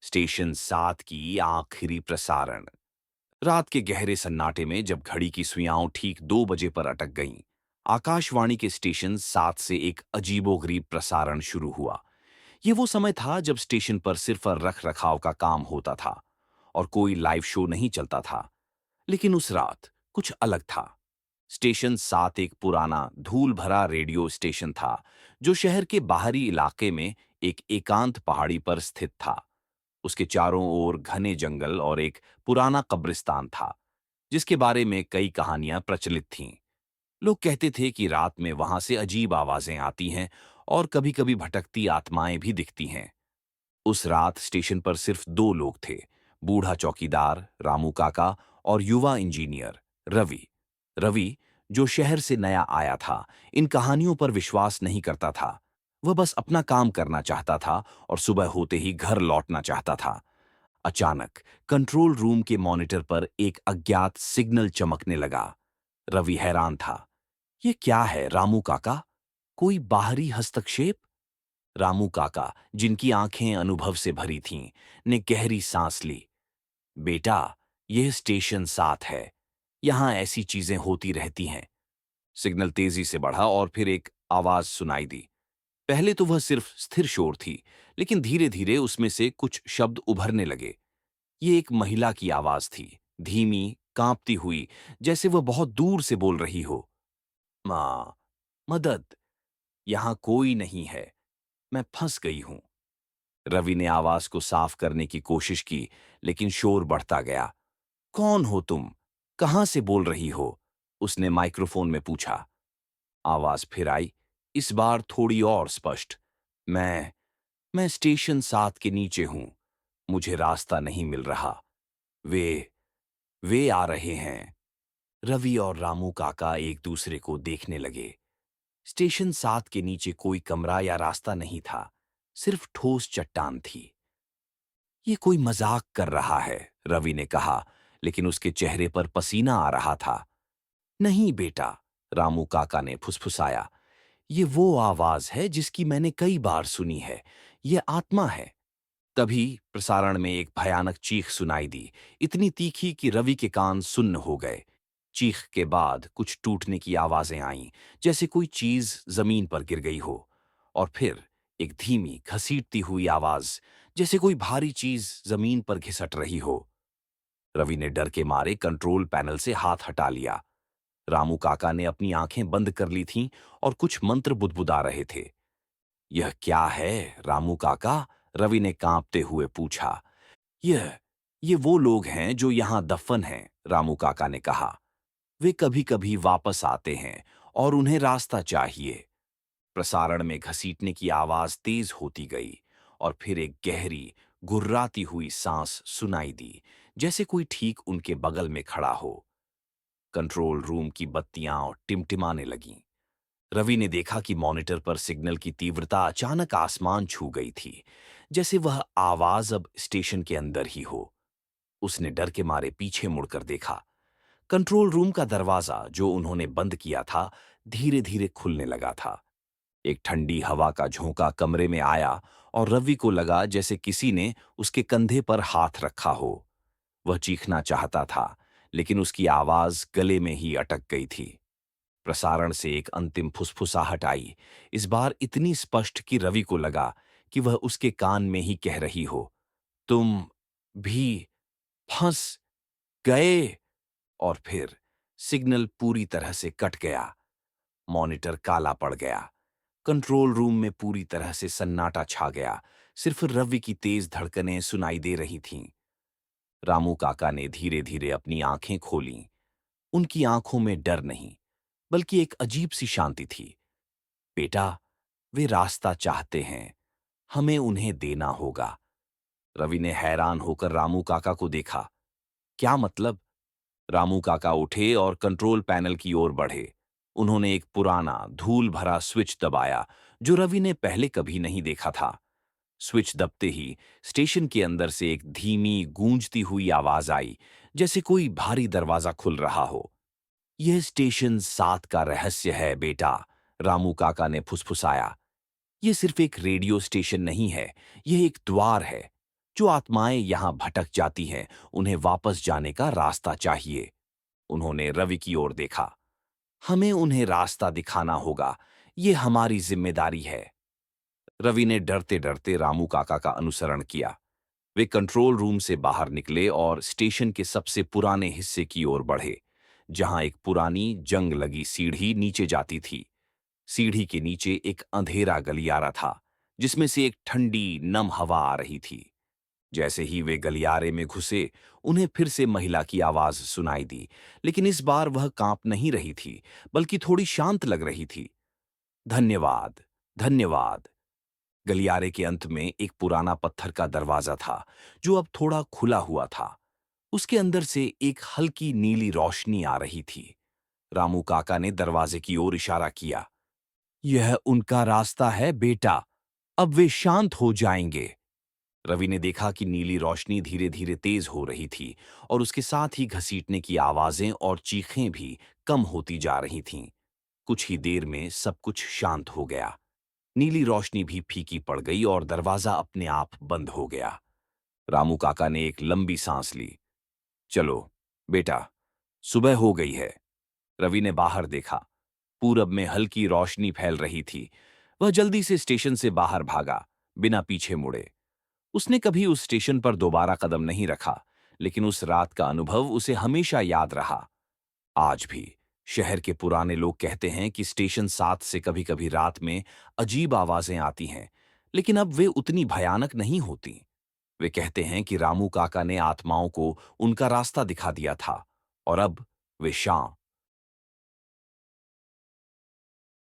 Station 7 की आखिरी प्रसारण। रात के गहरे सन्नाटे में जब घड़ी की सुइयां ठीक 2 बजे पर अटक गईं, आकाशवाणी के स्टेशन 7 से एक अजीबोगरीब प्रसारण शुरू हुआ। ये वो समय था जब स्टेशन पर सिर्फ रख रखाव का काम होता था और कोई लाइव शो नहीं चलता था। लेकिन उस रात कुछ अलग था। स्टेशन 7 एक पुराना धूल भरा रेडियो स्टेशन था जो शहर के बाहरी इलाके में एक एकांत पहाड़ी पर स्थित था। उसके चारों ओर घने जंगल और एक पुराना कब्रिस्तान था जिसके बारे में कई कहानियां प्रचलित थीं। लोग कहते थे कि रात में वहां से अजीब आवाजें आती हैं और कभी-कभी भटकती आत्माएं भी दिखती हैं। उस रात स्टेशन पर सिर्फ दो लोग थे, बूढ़ा चौकीदार रामू काका और युवा इंजीनियर रवि। रवि, जो शहर से नया आया था, इन कहानियों पर विश्वास नहीं करता था। वह बस अपना काम करना चाहता था और सुबह होते ही घर लौटना चाहता था। अचानक कंट्रोल रूम के मॉनिटर पर एक अज्ञात सिग्नल चमकने लगा। रवि हैरान था। ये क्या है रामू काका? कोई बाहरी हस्तक्षेप? रामू काका, जिनकी आंखें अनुभव से भरी थीं, ने गहरी सांस ली। बेटा, यह स्टेशन 7 है। यहां ऐसी चीजें होती रहती हैं। सिग्नल तेजी से बढ़ा और फिर एक आवाज सुनाई दी। पहले तो वह सिर्फ स्थिर शोर थी, लेकिन धीरे धीरे उसमें से कुछ शब्द उभरने लगे। ये एक महिला की आवाज थी, धीमी, कांपती हुई, जैसे वह बहुत दूर से बोल रही हो। मां, मदद, यहां कोई नहीं है। मैं फंस गई हूं। रवि ने आवाज को साफ करने की कोशिश की, लेकिन शोर बढ़ता गया। कौन हो तुम? कहां से बोल रही हो? उसने माइक्रोफोन में पूछा। आवाज फिर आई, इस बार थोड़ी और स्पष्ट। मैं मैं स्टेशन 7 के नीचे हूं। मुझे रास्ता नहीं मिल रहा। वे वे आ रहे हैं। रवि और रामू काका एक दूसरे को देखने लगे। स्टेशन 7 के नीचे कोई कमरा या रास्ता नहीं था, सिर्फ ठोस चट्टान थी। ये कोई मजाक कर रहा है, रवि ने कहा, लेकिन उसके चेहरे पर पसीना आ रहा था। नहीं बेटा, रामू काका ने फुसफुसाया, ये वो आवाज है जिसकी मैंने कई बार सुनी है। ये आत्मा है। तभी प्रसारण में एक भयानक चीख सुनाई दी, इतनी तीखी कि रवि के कान सुन्न हो गए। चीख के बाद कुछ टूटने की आवाजें आईं, जैसे कोई चीज जमीन पर गिर गई हो। और फिर एक धीमी, घसीटती हुई आवाज, जैसे कोई भारी चीज जमीन पर घिसट रही हो। रवि ने डर के मारे कंट्रोल पैनल से हाथ हटा लिया। रामू काका ने अपनी आंखें बंद कर ली थीं और कुछ मंत्र बुदबुदा रहे थे। यह क्या है रामू काका? रवि ने कांपते हुए पूछा। यह ये वो लोग हैं जो यहां दफन हैं, रामू काका ने कहा। वे कभी कभी वापस आते हैं और उन्हें रास्ता चाहिए। प्रसारण में घसीटने की आवाज तेज होती गई और फिर एक गहरी, गुर्राती हुई सांस सुनाई दी, जैसे कोई ठीक उनके बगल में खड़ा हो। कंट्रोल रूम की बत्तियां टिमटिमाने लगीं। रवि ने देखा कि मॉनिटर पर सिग्नल की तीव्रता अचानक आसमान छू गई थी, जैसे वह आवाज अब स्टेशन के अंदर ही हो। उसने डर के मारे पीछे मुड़कर देखा। कंट्रोल रूम का दरवाजा, जो उन्होंने बंद किया था, धीरे धीरे खुलने लगा था। एक ठंडी हवा का झोंका कमरे में आया और रवि को लगा जैसे किसी ने उसके कंधे पर हाथ रखा हो। वह चीखना चाहता था, लेकिन उसकी आवाज गले में ही अटक गई थी। प्रसारण से एक अंतिम फुसफुसाहट आई, इस बार इतनी स्पष्ट कि रवि को लगा कि वह उसके कान में ही कह रही हो, तुम भी फंस गए। और फिर सिग्नल पूरी तरह से कट गया। मॉनिटर काला पड़ गया। कंट्रोल रूम में पूरी तरह से सन्नाटा छा गया। सिर्फ रवि की तेज धड़कनें सुनाई दे रही थीं। रामू काका ने धीरे धीरे अपनी आंखें खोलीं। उनकी आंखों में डर नहीं, बल्कि एक अजीब सी शांति थी। बेटा, वे रास्ता चाहते हैं। हमें उन्हें देना होगा। रवि ने हैरान होकर रामू काका को देखा। क्या मतलब? रामू काका उठे और कंट्रोल पैनल की ओर बढ़े। उन्होंने एक पुराना, धूल भरा स्विच दबाया, जो रवि ने पहले कभी नहीं देखा था। स्विच दबते ही स्टेशन के अंदर से एक धीमी, गूंजती हुई आवाज आई, जैसे कोई भारी दरवाजा खुल रहा हो। यह स्टेशन 7 का रहस्य है बेटा, रामू काका ने फुसफुसाया। यह सिर्फ एक रेडियो स्टेशन नहीं है, यह एक द्वार है। जो आत्माएं यहां भटक जाती हैं उन्हें वापस जाने का रास्ता चाहिए। उन्होंने रवि की ओर देखा। हमें उन्हें रास्ता दिखाना होगा, ये हमारी जिम्मेदारी है। रवि ने डरते डरते रामू काका का अनुसरण किया। वे कंट्रोल रूम से बाहर निकले और स्टेशन के सबसे पुराने हिस्से की ओर बढ़े, जहां एक पुरानी जंग लगी सीढ़ी नीचे जाती थी। सीढ़ी के नीचे एक अंधेरा गलियारा था, जिसमें से एक ठंडी नम हवा आ रही थी। जैसे ही वे गलियारे में घुसे, उन्हें फिर से महिला की आवाज सुनाई दी, लेकिन इस बार वह कांप नहीं रही थी, बल्कि थोड़ी शांत लग रही थी। धन्यवाद, धन्यवाद। गलियारे के अंत में एक पुराना पत्थर का दरवाजा था, जो अब थोड़ा खुला हुआ था। उसके अंदर से एक हल्की नीली रोशनी आ रही थी। रामू काका ने दरवाजे की ओर इशारा किया। यह उनका रास्ता है बेटा, अब वे शांत हो जाएंगे। रवि ने देखा कि नीली रोशनी धीरे धीरे तेज हो रही थी और उसके साथ ही घसीटने की आवाजें और चीखें भी कम होती जा रही थीं। कुछ ही देर में सब कुछ शांत हो गया। नीली रोशनी भी फीकी पड़ गई और दरवाजा अपने आप बंद हो गया। रामू काका ने एक लंबी सांस ली। चलो बेटा, सुबह हो गई है। रवि ने बाहर देखा। पूरब में हल्की रोशनी फैल रही थी। वह जल्दी से स्टेशन से बाहर भागा, बिना पीछे मुड़े। उसने कभी उस स्टेशन पर दोबारा कदम नहीं रखा, लेकिन उस रात का अनुभव उसे हमेशा याद रहा। आज भी शहर के पुराने लोग कहते हैं कि स्टेशन 7 से कभी-कभी रात में अजीब आवाजें आती हैं, लेकिन अब वे उतनी भयानक नहीं होती। वे कहते हैं कि रामू काका ने आत्माओं को उनका रास्ता दिखा दिया था और अब वे शांत